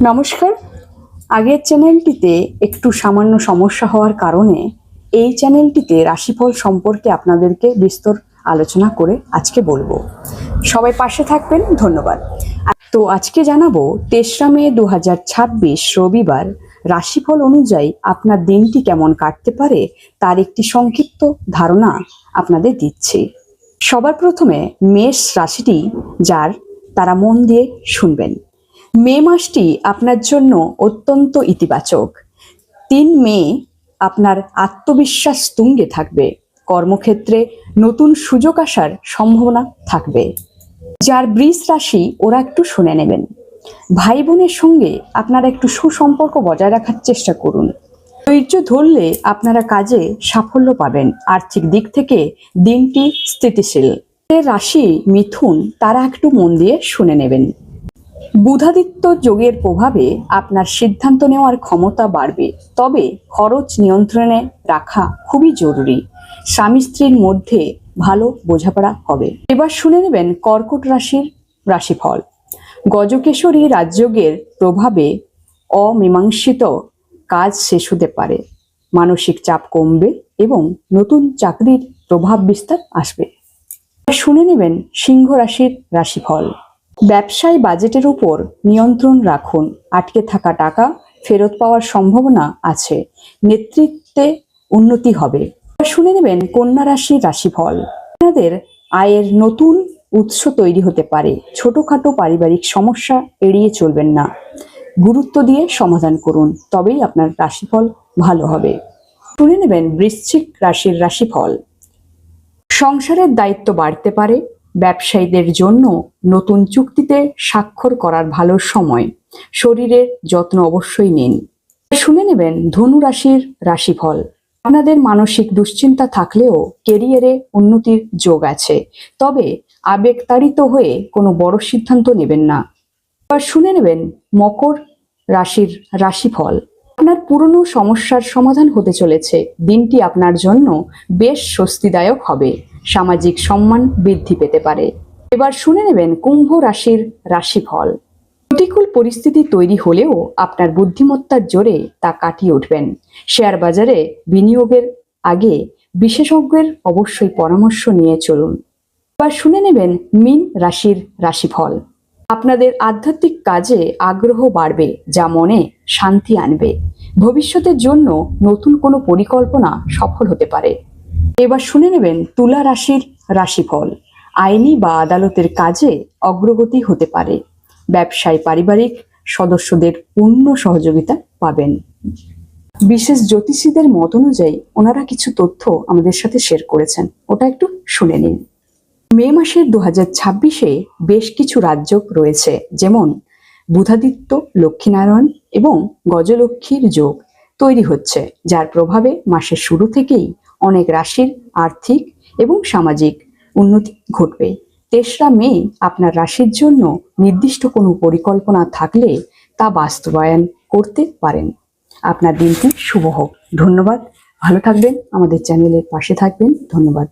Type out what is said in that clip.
নমস্কার। আগের চ্যানেলটিতে একটু সামান্য সমস্যা হওয়ার কারণে এই চ্যানেলটিতে রাশিফল সম্পর্কে আপনাদেরকে বিস্তর আলোচনা করে আজকে বলবো। সবাই পাশে থাকবেন, ধন্যবাদ। তো আজকে জানাবো ৩রা মে ২০২৬ রবিবার রাশিফল অনুযায়ী আপনার দিনটি কেমন কাটতে পারে তার একটি সংক্ষিপ্ত ধারণা আপনাদের দিচ্ছি। সবার প্রথমে মেষ রাশিটি যার তারা মন দিয়ে শুনবেন। মে মাসটি আপনার জন্য অত্যন্ত ইতিবাচক। ৩ মে আপনার আত্মবিশ্বাস তুঙ্গে থাকবে। কর্মক্ষেত্রে নতুন সুযোগ আসার সম্ভাবনা থাকবে। যার বৃষ রাশি ওরা একটু শুনে নেবেন। ভাই বোনের সঙ্গে আপনারা একটু সুসম্পর্ক বজায় রাখার চেষ্টা করুন। ধৈর্য ধরলে আপনারা কাজে সাফল্য পাবেন। আর্থিক দিক থেকে দিনটি স্থিতিশীল। রাশি মিথুন, তারা একটু মন দিয়ে শুনে নেবেন। বুধাদিত্য যোগের প্রভাবে আপনার সিদ্ধান্ত নেওয়ার ক্ষমতা বাড়বে, তবে খরচ নিয়ন্ত্রণে রাখা খুবই জরুরি। স্বামী স্ত্রীর মধ্যে ভালো বোঝাপড়া হবে। এবার শুনে নেবেন কর্কট রাশির রাশিফল। গজকেশরী রাজযোগের প্রভাবে অমীমাংসিত কাজ শেষ হতে পারে। মানসিক চাপ কমবে এবং নতুন চাকরির প্রভাব বিস্তার আসবে। শুনে নেবেন সিংহ রাশির রাশিফল। ব্যবসায় বাজেটের উপর নিয়ন্ত্রণ রাখুন। আটকে থাকা টাকা ফেরত পাওয়ার সম্ভাবনা আছে। নেতৃত্বে উন্নতি হবে। শুনে নেবেন কন্যা রাশির রাশিফল। আপনাদের আয়ের নতুন উৎস তৈরি হতে পারে। ছোটখাটো পারিবারিক সমস্যা এড়িয়ে চলবেন না। গুরুত্ব দিয়ে সমাধান করুন, তবেই আপনার রাশিফল ভালো হবে। শুনে নেবেন বৃশ্চিক রাশির রাশিফল। সংসারের দায়িত্ব বাড়তে পারে। ব্যবসায়ীদের জন্য নতুন চুক্তিতে স্বাক্ষর করার ভালো সময়। শরীরের যত্ন অবশ্যই নিন। শুনে নেবেন ধনু রাশির রাশিফল। আপনাদের মানসিক দুশ্চিন্তা থাকলেও কেরিয়ারে উন্নতির যোগ আছে, তবে আবেগতাড়িত হয়ে কোনো বড় সিদ্ধান্ত নেবেন না। এবার শুনে নেবেন মকর রাশির রাশিফল। আপনার পুরনো সমস্যার সমাধান হতে চলেছে। দিনটি আপনার জন্য বেশ স্বস্তিদায়ক হবে। সামাজিক সম্মান বৃদ্ধি পেতে পারে। এবার শুনে নেবেন কুম্ভ রাশির রাশিফল। প্রতিকূল পরিস্থিতি তৈরি হলেও আপনার বুদ্ধিমত্তার জোরে তা কাটিয়ে উঠবেন। শেয়ার বাজারে বিনিয়োগের আগে বিশেষজ্ঞের অবশ্যই পরামর্শ নিয়ে চলুন। এবার শুনে নেবেন মীন রাশির রাশিফল। আপনাদের আধ্যাত্মিক কাজে আগ্রহ বাড়বে, যা মনে শান্তি আনবে। ভবিষ্যতের জন্য নতুন কোনো পরিকল্পনা সফল হতে পারে। এবার শুনে নেবেন তুলা রাশির রাশিফল। আইনি বা আদালতের কাজে অগ্রগতি হতে পারে। ব্যবসায় পারিবারিক সদস্যদের পূর্ণ সহযোগিতা পাবেন। বিশেষ জ্যোতিষীদের মত অনুযায়ী ওনারা কিছু তথ্য আমাদের সাথে শেয়ার করেছেন, ওটা একটু শুনে নিন। মে মাসের ২০২৬-এ বেশ কিছু রাজযোগ রয়েছে, যেমন বুধাদিত্য, লক্ষ্মীনারায়ণ এবং গজলক্ষ্মীর যোগ তৈরি হচ্ছে, যার প্রভাবে মাসের শুরু থেকেই অনেক রাশির আর্থিক এবং সামাজিক উন্নতি ঘটবে। ৩রা মে আপনার রাশির জন্য নির্দিষ্ট কোনো পরিকল্পনা থাকলে তা বাস্তবায়ন করতে পারেন। আপনার দিনটি শুভ হোক। ধন্যবাদ। ভালো থাকবেন, আমাদের চ্যানেলের পাশে থাকবেন। ধন্যবাদ।